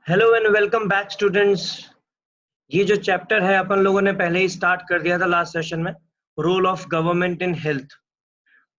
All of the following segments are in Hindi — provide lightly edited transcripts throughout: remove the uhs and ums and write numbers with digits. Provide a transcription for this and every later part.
Hello and welcome back students. ये जो चैप्टर है अपन लोगों ने पहले ही स्टार्ट कर दिया था लास्ट सेशन में, role of government in health.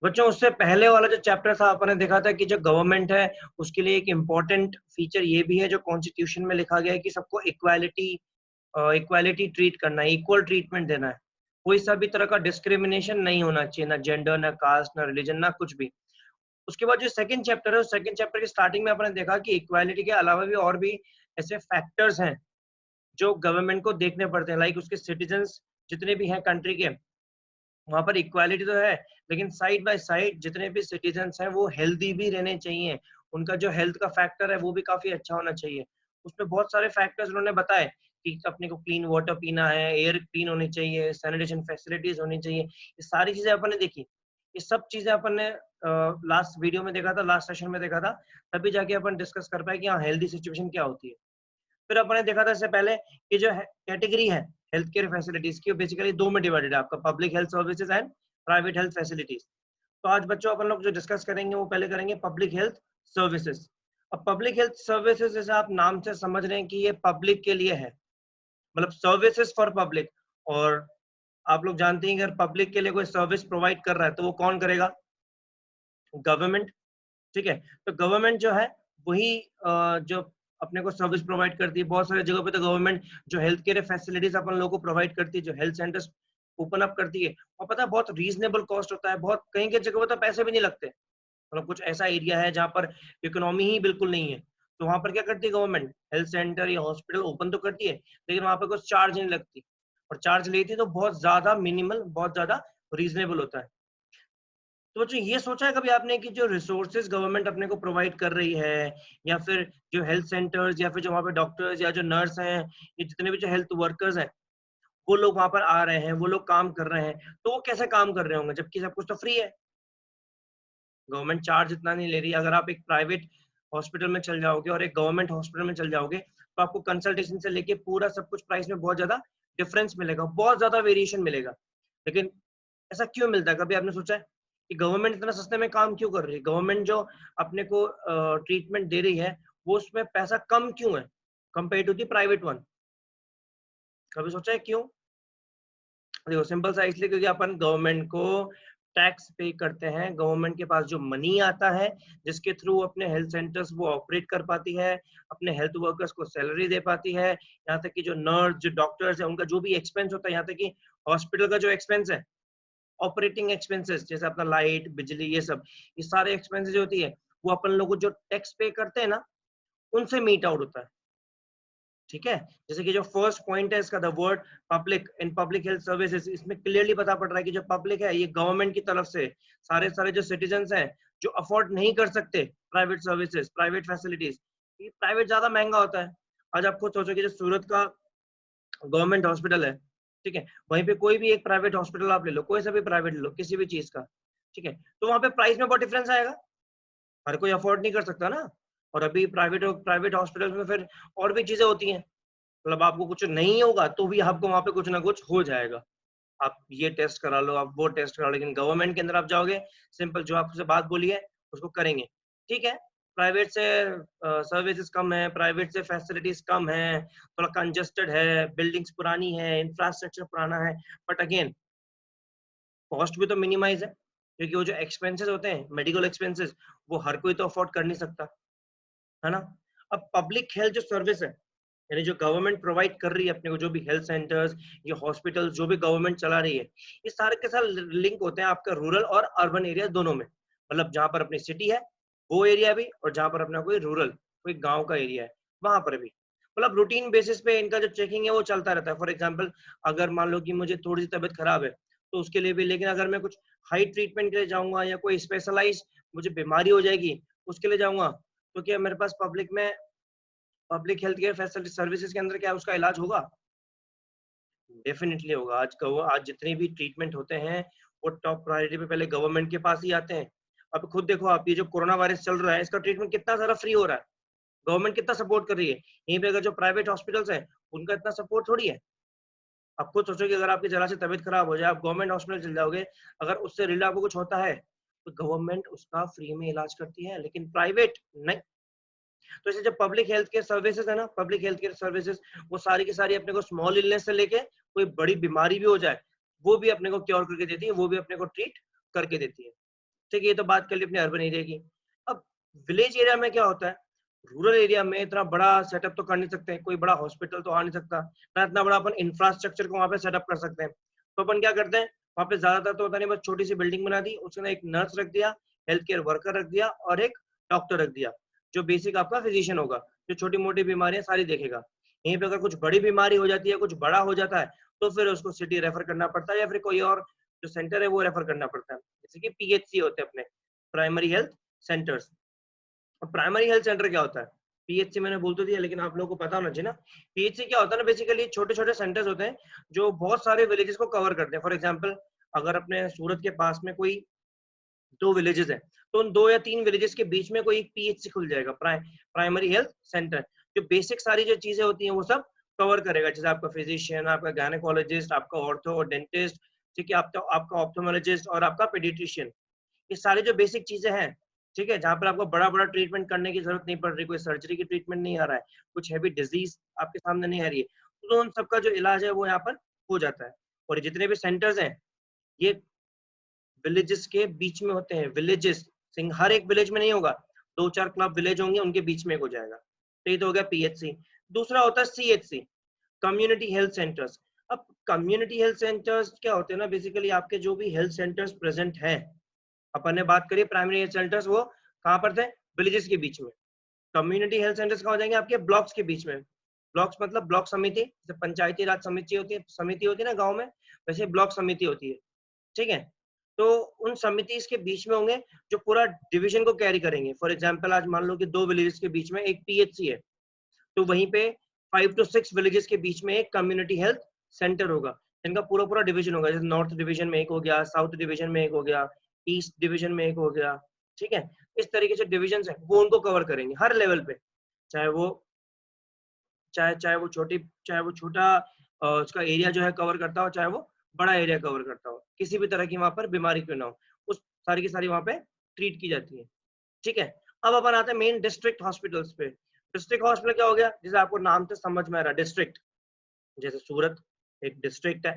बच्चों, उससे पहले वाला जो चैप्टर था अपन ने देखा था कि जो गवर्नमेंट है उसके लिए एक इम्पॉर्टेंट फीचर ये भी है जो कॉन्स्टिट्यूशन में लिखा गया है कि सबको इक्वालिटी ट्रीट करना है, इक्वल ट्रीटमेंट देना है। कोई सा भी तरह का डिस्क्रिमिनेशन नहीं होना चाहिए, ना जेंडर, ना कास्ट, ना रिलीजन, ना कुछ भी। उसके बाद जो सेकंड चैप्टर है, उस सेकंड चैप्टर की स्टार्टिंग में अपन ने देखा कि इक्वालिटी के अलावा भी और भी ऐसे फैक्टर्स हैं जो गवर्नमेंट को देखने पड़ते हैं। लाइक उसके सिटीजन्स जितने भी हैं कंट्री के, वहां पर इक्वालिटी तो है, लेकिन साइड बाय साइड जितने भी सिटीजन्स हैं वो हेल्दी भी रहने चाहिए। उनका जो हेल्थ का फैक्टर है वो भी काफी अच्छा होना चाहिए। उसमें बहुत सारे फैक्टर्स उन्होंने बताए कि अपने को क्लीन वाटर पीना है, एयर क्लीन होनी चाहिए, सैनिटेशन फैसिलिटीज होनी चाहिए। ये सारी चीजें अपन ने देखी। ये सब चीजें अपन ने लास्ट वीडियो में देखा था, लास्ट सेशन में देखा था, तभी जाके अपन डिस्कस कर पाए कि हाँ हेल्दी सिचुएशन क्या होती है। फिर अपन ने देखा था इससे पहले कि जो कैटेगरी है हेल्थ केयर फैसिलिटीज की, बेसिकली दो में डिवाइडेड है, आपका public health services and private health facilities. तो आज बच्चों अपन लोग जो डिस्कस करेंगे वो पहले करेंगे पब्लिक हेल्थ सर्विसेज। अब पब्लिक हेल्थ सर्विसेज जैसे आप नाम से समझ रहे हैं कि ये पब्लिक के लिए है, मतलब सर्विसेज फॉर पब्लिक। और आप लोग जानते हैं कि अगर पब्लिक के लिए कोई सर्विस प्रोवाइड कर रहा है तो वो कौन करेगा? गवर्नमेंट। ठीक है, तो गवर्नमेंट जो है वही जो अपने को सर्विस प्रोवाइड करती है। बहुत सारे जगह पे तो गवर्नमेंट जो हेल्थ केयर फैसिलिटीज अपन लोगों को प्रोवाइड करती है, जो हेल्थ सेंटर्स ओपन अप करती है, और पता है बहुत रीजनेबल कॉस्ट होता है। बहुत कहीं की जगह पे तो पैसे भी नहीं लगते। मतलब कुछ ऐसा एरिया है जहाँ पर इकोनॉमी ही बिल्कुल नहीं है, तो वहां पर क्या करती है गवर्नमेंट? हेल्थ सेंटर या हॉस्पिटल ओपन तो करती है, लेकिन वहां पर कुछ चार्ज नहीं लगती, और चार्ज लेती है तो बहुत ज्यादा मिनिमल, बहुत ज्यादा रीजनेबल होता है। तो बच्चों ये सोचा है कभी आपने कि जो रिसोर्सेज गवर्नमेंट अपने को प्रोवाइड कर रही है, या फिर जो हेल्थ सेंटर्स, या फिर जो वहाँ पे डॉक्टर्स या जो नर्स हैं, ये जितने भी जो हेल्थ वर्कर्स हैं, वो लोग वहां पर आ रहे हैं, वो लोग काम कर रहे हैं, तो वो कैसे काम कर रहे होंगे जबकि सब कुछ तो फ्री है? गवर्नमेंट चार्ज इतना नहीं ले रही। अगर आप एक प्राइवेट हॉस्पिटल में चल जाओगे और एक गवर्नमेंट हॉस्पिटल में चल जाओगे, तो आपको कंसल्टेशन से लेके पूरा सब कुछ प्राइस में बहुत ज्यादा डिफरेंस मिलेगा, बहुत ज्यादा वेरिएशन मिलेगा। लेकिन ऐसा क्यों मिलता है? कभी आपने सोचा है कि गवर्नमेंट इतना सस्ते में काम क्यों कर रही है? गवर्नमेंट जो अपने को ट्रीटमेंट दे रही है वो उसमें पैसा कम क्यों है compare to the private one? कभी सोचा है क्यों? देखो सिंपल सा, इसलिए क्योंकि अपन गवर्नमेंट को टैक्स पे करते हैं। गवर्नमेंट के पास जो मनी आता है जिसके थ्रू अपने हेल्थ सेंटर्स वो ऑपरेट कर पाती है, अपने हेल्थ वर्कर्स को सैलरी दे पाती है, यहाँ तक कि जो नर्स, जो डॉक्टर्स है, उनका जो भी एक्सपेंस होता है, यहाँ तक कि हॉस्पिटल का जो एक्सपेंस है, ऑपरेटिंग एक्सपेंसेस जैसे अपना लाइट, बिजली, ये सब, ये सारे एक्सपेंसेस जो होती है वो अपन लोग जो टैक्स पे करते हैं ना, उनसे मीट आउट होता है। ठीक है, जैसे कि जो फर्स्ट पॉइंट है इसका, the word public in public health services, इसमें क्लियरली पता पड़ रहा है कि जो पब्लिक है ये गवर्नमेंट की तरफ से सारे सारे जो सिटीजन्स हैं जो अफोर्ड नहीं कर सकते प्राइवेट सर्विसेज, प्राइवेट फैसिलिटीज, ये प्राइवेट ज्यादा महंगा होता है। आज आप खुद सोचो कि जो सूरत का गवर्नमेंट हॉस्पिटल है, ठीक है, वहीं पे कोई भी एक प्राइवेट हॉस्पिटल आप ले लो, कोई सा भी प्राइवेट ले लो, किसी भी चीज का, ठीक है, तो वहां पे प्राइस में बहुत डिफरेंस आएगा। हर कोई अफोर्ड नहीं कर सकता ना। और अभी प्राइवेट प्राइवेट हॉस्पिटल में फिर और भी चीजें होती हैं, मतलब आपको कुछ नहीं होगा तो भी आपको वहां पे कुछ ना कुछ हो जाएगा। आप ये टेस्ट करा लो, आप वो टेस्ट करा लो, लेकिन गवर्नमेंट के अंदर आप जाओगे, सिंपल जो आपसे बात बोली है उसको करेंगे। ठीक है, प्राइवेट से सर्विसेज कम है, प्राइवेट से फैसिलिटीज कम है, थोड़ा कंजेस्टेड है, बिल्डिंग्स पुरानी है, इंफ्रास्ट्रक्चर पुराना है, बट अगेन कॉस्ट भी तो मिनिमाइज है, क्योंकि वो जो एक्सपेंसेस होते हैं, मेडिकल एक्सपेंसेस, वो हर कोई तो अफोर्ड कर नहीं सकता, है ना। अब पब्लिक हेल्थ जो सर्विस है, यानी जो गवर्नमेंट प्रोवाइड कर रही है अपने को, जो भी हेल्थ सेंटर्स, ये हॉस्पिटल जो भी गवर्नमेंट चला रही है, ये सारे के साथ लिंक होते हैं आपका रूरल और अर्बन एरिया दोनों में। मतलब जहाँ पर अपनी सिटी है वो एरिया भी, और जहाँ पर अपना कोई रूरल, कोई गांव का एरिया है, वहां पर भी। मतलब रूटीन बेसिस पे इनका जो चेकिंग है वो चलता रहता है। फॉर एग्जाम्पल, अगर मान लो कि मुझे थोड़ी सी तबीयत खराब है तो उसके लिए भी, लेकिन अगर मैं कुछ हाई ट्रीटमेंट के लिए जाऊंगा या कोई स्पेशलाइज मुझे बीमारी हो जाएगी उसके लिए जाऊंगा, तो क्या मेरे पास पब्लिक में, public health care facility services के अंदर क्या उसका इलाज होगा? डेफिनेटली होगा। आज जितने भी ट्रीटमेंट होते हैं वो टॉप प्रायोरिटी पे पहले गवर्नमेंट के पास ही आते हैं। अब खुद देखो आप, ये जो कोरोना वायरस चल रहा है इसका ट्रीटमेंट कितना सारा फ्री हो रहा है, गवर्नमेंट कितना सपोर्ट कर रही है। यहीं पे अगर जो प्राइवेट हॉस्पिटल्स हैं उनका इतना सपोर्ट थोड़ी है। आप खुद सोचो कि अगर आपकी जरा से तबीयत खराब हो जाए, आप गवर्नमेंट हॉस्पिटल चल जाओगे, अगर उससे रिलेटेड आपको कुछ होता है तो गवर्नमेंट उसका फ्री में इलाज करती है, लेकिन प्राइवेट नहीं। तो ऐसे जो पब्लिक हेल्थ केयर सर्विसेज है ना, पब्लिक हेल्थ केयर सर्विसेज वो सारी की सारी अपने को स्मॉल इलनेस से लेके कोई बड़ी बीमारी भी हो जाए वो भी अपने को क्योर करके देती है, वो भी अपने को ट्रीट करके देती है। ठीक है, ये तो बात कर ली अपने अर्बन एरिया की। अब विलेज एरिया में क्या होता है, रूरल एरिया में इतना बड़ा सेटअप तो कर नहीं सकते, कोई बड़ा हॉस्पिटल तो आ नहीं सकता ना, इतना बड़ा अपन इंफ्रास्ट्रक्चर को वहाँ पे सेटअप कर सकते हैं। तो अपन क्या करते हैं, वहाँ पे ज्यादातर तो होता नहीं, बस छोटी सी बिल्डिंग बना दी, उसके अंदर एक नर्स रख दिया, हेल्थ केयर वर्कर रख दिया और एक डॉक्टर रख दिया, जो बेसिक आपका फिजिशियन होगा, जो छोटी मोटी बीमारियां सारी देखेगा। यहीं पे अगर कुछ बड़ी बीमारी हो जाती है, कुछ बड़ा हो जाता है, तो फिर उसको सिटी रेफर करना पड़ता है या फिर कोई और जो सेंटर है वो रेफर करना पड़ता है, जैसे कि पीएचसी होते हैं अपने, primary health centres. Primary health centre क्या होता है, पीएचसी मैंने बोल तो दिया लेकिन आप लोगों को पता होना चाहिए ना। पीएचसी क्या होता है ना, बेसिकली छोटे छोटे सेंटर्स होते हैं जो बहुत सारे विलेजेस को कवर करते हैं। फॉर एग्जांपल अगर अपने सूरत के पास में कोई 2 विलेजेस है, तो उन 2 या 3 विलेजेस के बीच में कोई एक पीएचसी खुल जाएगा, प्राइमरी हेल्थ सेंटर, जो बेसिक सारी जो चीजें होती हैं वो सब कवर करेगा, जैसे आपका फिजिशियन, आपका गायनेकोलॉजिस्ट, आपका ऑर्थो और डेंटिस्ट, ठीक है, आपका आपका ऑप्थोमोलॉजिस्ट और आपका पेडिट्रिशियन। ये सारी जो बेसिक चीजें हैं, ठीक है, जहाँ पर आपको बड़ा बड़ा ट्रीटमेंट करने की जरूरत नहीं पड़ रही, कोई सर्जरी की ट्रीटमेंट नहीं आ रहा है, कुछ हैवी डिजीज आपके सामने नहीं आ रही है, तो उन सबका जो इलाज है वो यहाँ पर हो जाता है। और जितने भी सेंटर्स हैं ये विलेजेस के बीच में होते हैं, विलेजेस, हर एक विलेज में नहीं होगा, 2-4 क्लब विलेज होंगे उनके बीच में हो जाएगा। तो ये तो हो गया पीएचसी। दूसरा होता है सीएचसी, कम्युनिटी हेल्थ सेंटर्स। अब कम्युनिटी हेल्थ सेंटर्स क्या होते हैं ना, बेसिकली आपके जो भी हेल्थ सेंटर्स प्रेजेंट हैं, अपन ने बात करी प्राइमरी हेल्थ सेंटर्स, वो कहाँ पर थे, विलेजेस के बीच में। कम्युनिटी हेल्थ सेंटर्स कहाँ हो जाएंगे, आपके ब्लॉक्स के बीच में। ब्लॉक्स मतलब ब्लॉक समिति, जैसे पंचायती राज समिति होती है ना गाँव में, वैसे ब्लॉक समिति होती है, ठीक है। तो उन समितिस के बीच में होंगे जो पूरा डिवीजन को कैरी करेंगे। फॉर एग्जांपल आज मान लो कि 2 विलेजेस के बीच में एक पीएचसी है, तो वहीं पे 5 to 6 विलेजेस के बीच में एक कम्युनिटी हेल्थ सेंटर होगा, इनका पूरा पूरा डिवीजन होगा, जैसे नॉर्थ डिवीजन में एक हो गया, साउथ डिवीजन में एक हो गया, ईस्ट डिवीजन में एक हो गया, ठीक है। इस तरीके से डिविजन है वो उनको कवर करेंगे हर लेवल पे, चाहे वो चाहे वो छोटी, चाहे वो छोटा उसका एरिया जो है कवर करता हो, चाहे वो बड़ा एरिया कवर करता हो, किसी भी तरह की वहां पर बीमारी क्यों ना हो, उस सारी की सारी वहां पे ट्रीट की जाती है, ठीक है। अब अपन आते हैं मेन डिस्ट्रिक्ट हॉस्पिटल्स पे। डिस्ट्रिक्ट हॉस्पिटल क्या हो गया, जैसे आपको नाम से समझ में आ रहा है डिस्ट्रिक्ट, जैसे सूरत एक डिस्ट्रिक्ट है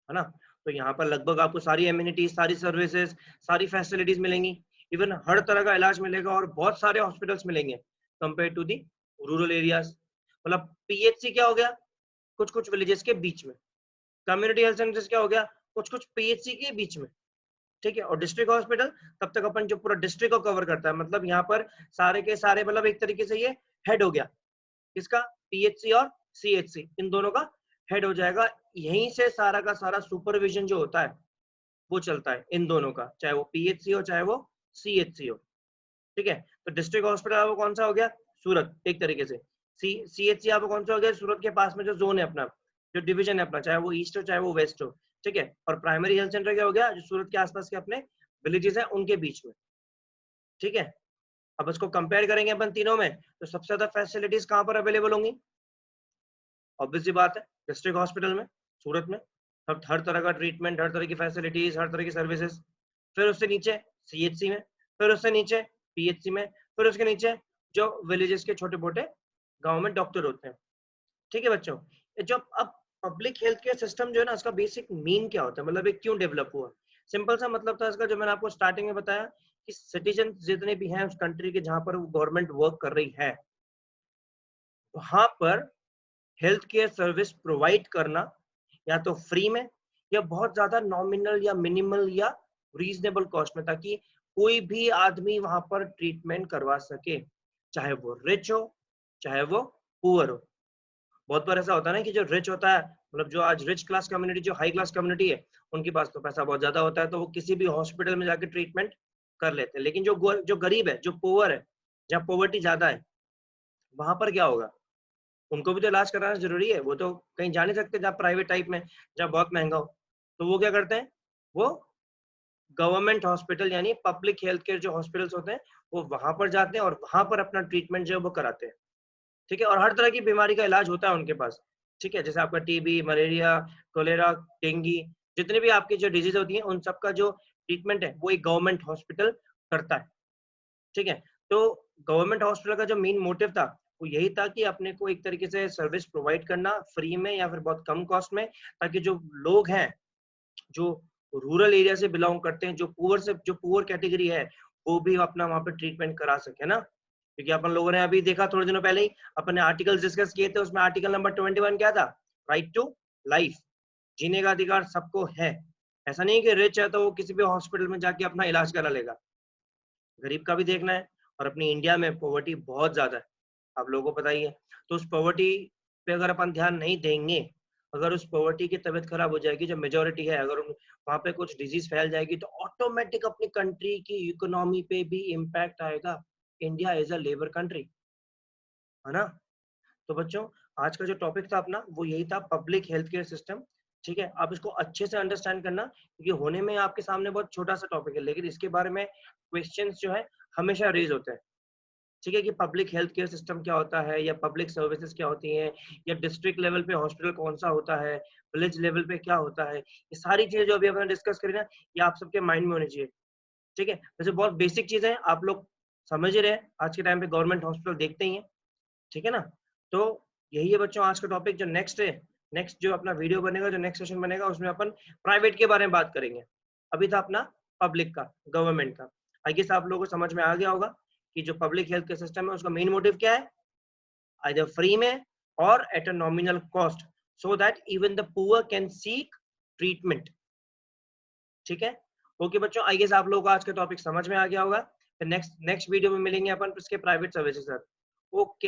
ना, तो यहाँ पर लगभग आपको सारी एम्यूनिटीज, सारी सर्विसेज, सारी फैसिलिटीज मिलेंगी, इवन हर तरह का इलाज मिलेगा और बहुत सारे हॉस्पिटल्स मिलेंगे compare to the rural areas. मतलब पीएचसी क्या हो गया, कुछ कुछ विलेजेस के बीच में। कम्युनिटी हेल्थ सेंटर्स क्या हो गया, कुछ कुछ पीएचसी के बीच में, ठीक है। और डिस्ट्रिक्ट हॉस्पिटल तब तक अपन जो पूरा डिस्ट्रिक्ट को कवर करता है, मतलब यहाँ पर सारे के सारे, मतलब एक तरीके से ये हेड हो गया, किसका, पीएचसी और सीएचसी, इन दोनों का हेड हो जाएगा। यहीं से सारा का सारा सुपरविजन जो होता है वो चलता है इन दोनों का, चाहे वो पीएचसी हो चाहे वो सीएचसी हो, ठीक है। तो डिस्ट्रिक्ट हॉस्पिटल वो कौन सा हो गया, सूरत एक तरीके से। सीएचसी आपको कौन सा हो गया, सूरत के पास में जो जोन है अपना, जो डिवीजन है अपना, चाहे वो ईस्ट हो चाहे वो वेस्ट हो, ठीक है। और प्राइमरी हेल्थ सेंटर क्या हो गया, जो सूरत के आसपास के अपने विलेजेस है उनके बीच में, ठीक है। अब इसको कंपेयर करेंगे अपन तीनों में, तो सबसे ज्यादा फैसिलिटीज कहाँ पर अवेलेबल होंगी, ऑब्वियस सी बात है डिस्ट्रिक्ट हॉस्पिटल में, सूरत में। हर तरह का ट्रीटमेंट, हर तरह की फैसिलिटीज, हर तरह की सर्विसेज। फिर उससे नीचे सीएचसी में, फिर उससे नीचे पीएचसी में, फिर उसके नीचे जो विलेजेस के छोटे मोटे गाँव में डॉक्टर होते हैं, ठीक है बच्चों। जो अब पब्लिक हेल्थ केयर सिस्टम जो है ना, इसका बेसिक मीन क्या होता है, मतलब ये क्यों डेवलप हुआ। सिंपल सा मतलब था इसका, जो मैंने आपको स्टार्टिंग में बताया कि सिटीजन जितने भी हैं उस कंट्री के जहां पर गवर्नमेंट वर्क कर रही है, वहां पर हेल्थ केयर सर्विस प्रोवाइड करना या तो फ्री में या बहुत ज्यादा नॉमिनल या मिनिमल या रीजनेबल कॉस्ट में, ताकि कोई भी आदमी वहां पर ट्रीटमेंट करवा सके, चाहे वो रिच हो चाहे वो पुअर हो। बहुत बार ऐसा होता है ना कि जो रिच होता है, मतलब जो आज रिच क्लास कम्युनिटी, जो हाई क्लास कम्युनिटी है, उनके पास तो पैसा बहुत ज्यादा होता है, तो वो किसी भी हॉस्पिटल में जाके ट्रीटमेंट कर लेते हैं। लेकिन जो गरीब है, जो पुअर है, जहाँ पॉवर्टी ज्यादा है, वहां पर क्या होगा, उनको भी तो इलाज कराना जरूरी है, वो तो कहीं जा नहीं सकते जहाँ प्राइवेट टाइप में, जहाँ बहुत महंगा हो। तो वो क्या करते हैं, वो गवर्नमेंट हॉस्पिटल यानी पब्लिक हेल्थ केयर जो हॉस्पिटल्स होते हैं, वो वहां पर जाते हैं और वहां पर अपना ट्रीटमेंट जो है वो कराते हैं, ठीक है। और हर तरह की बीमारी का इलाज होता है उनके पास, ठीक है। जैसे आपका टीबी, मलेरिया, कोलेरा, डेंगू, जितने भी आपकी जो डिजीज होती है, उन सबका जो ट्रीटमेंट है वो एक गवर्नमेंट हॉस्पिटल करता है, ठीक है। तो गवर्नमेंट हॉस्पिटल का जो मेन मोटिव था वो यही था कि अपने को एक तरीके से सर्विस प्रोवाइड करना फ्री में या फिर बहुत कम कॉस्ट में, ताकि जो लोग हैं जो रूरल एरिया से बिलोंग करते हैं, जो पुअर कैटेगरी है, वो भी अपना वहाँ पे ट्रीटमेंट करा सके ना। क्योंकि अपन लोगों ने अभी देखा थोड़े दिनों पहले ही अपने आर्टिकल्स डिस्कस किए थे, उसमें आर्टिकल नंबर 21 क्या था? राइट टू लाइफ, जीने का अधिकार सबको है। ऐसा नहीं कि रिच है तो वो किसी भी हॉस्पिटल में जाके अपना इलाज करा लेगा, गरीब का भी देखना है। और अपनी इंडिया में पॉवर्टी बहुत ज्यादा है, आप लोगों को पता ही है। तो उस पॉवर्टी पे अगर अपन ध्यान नहीं देंगे, अगर उस पॉवर्टी की तबीयत खराब हो जाएगी, जो मेजोरिटी है, अगर वहां पे कुछ डिजीज फैल जाएगी तो ऑटोमेटिक अपनी कंट्री की इकोनॉमी पे भी इम्पैक्ट आएगा। India is a labour country, है ना। तो बच्चों, आज का जो टॉपिक था अपना वो यही था, पब्लिक हेल्थ केयर सिस्टम। ठीक है, आप इसको अच्छे से अंडरस्टैंड करना, क्योंकि होने में आपके सामने बहुत छोटा सा टॉपिक है, लेकिन इसके बारे में क्वेश्चंस जो है हमेशा रेज होते हैं। ठीक है, कि पब्लिक हेल्थ केयर सिस्टम क्या होता है, या पब्लिक सर्विसेज क्या होती हैं, या डिस्ट्रिक्ट लेवल पे हॉस्पिटल कौन सा होता है, विलेज लेवल पे क्या होता है, ये सारी चीजें जो अभी अपने डिस्कस करी ना, ये आप सबके माइंड में होनी चाहिए। ठीक है, वैसे बहुत बेसिक चीजें हैं, आप लोग समझ ही रहे हैं, आज के टाइम पे गवर्नमेंट हॉस्पिटल देखते ही हैं। ठीक है ना। तो यही है बच्चों आज का टॉपिक। जो नेक्स्ट है, नेक्स्ट जो अपना वीडियो बनेगा, जो नेक्स्ट सेशन बनेगा, उसमें अपन प्राइवेट के बारे में बात करेंगे। अभी था अपना पब्लिक का, गवर्नमेंट का। आई गेस आप लोगों को समझ में आ गया होगा कि जो पब्लिक हेल्थ केयर सिस्टम है उसका मेन मोटिव क्या है, आइदर फ्री में और at a nominal cost, so that even the poor can seek treatment. ठीक है, ओके बच्चों, आई गेस आप लोगों को आज का टॉपिक समझ में आ गया होगा। नेक्स्ट नेक्स्ट वीडियो में मिलेंगे अपन इसके प्राइवेट सर्विसेज। ओके।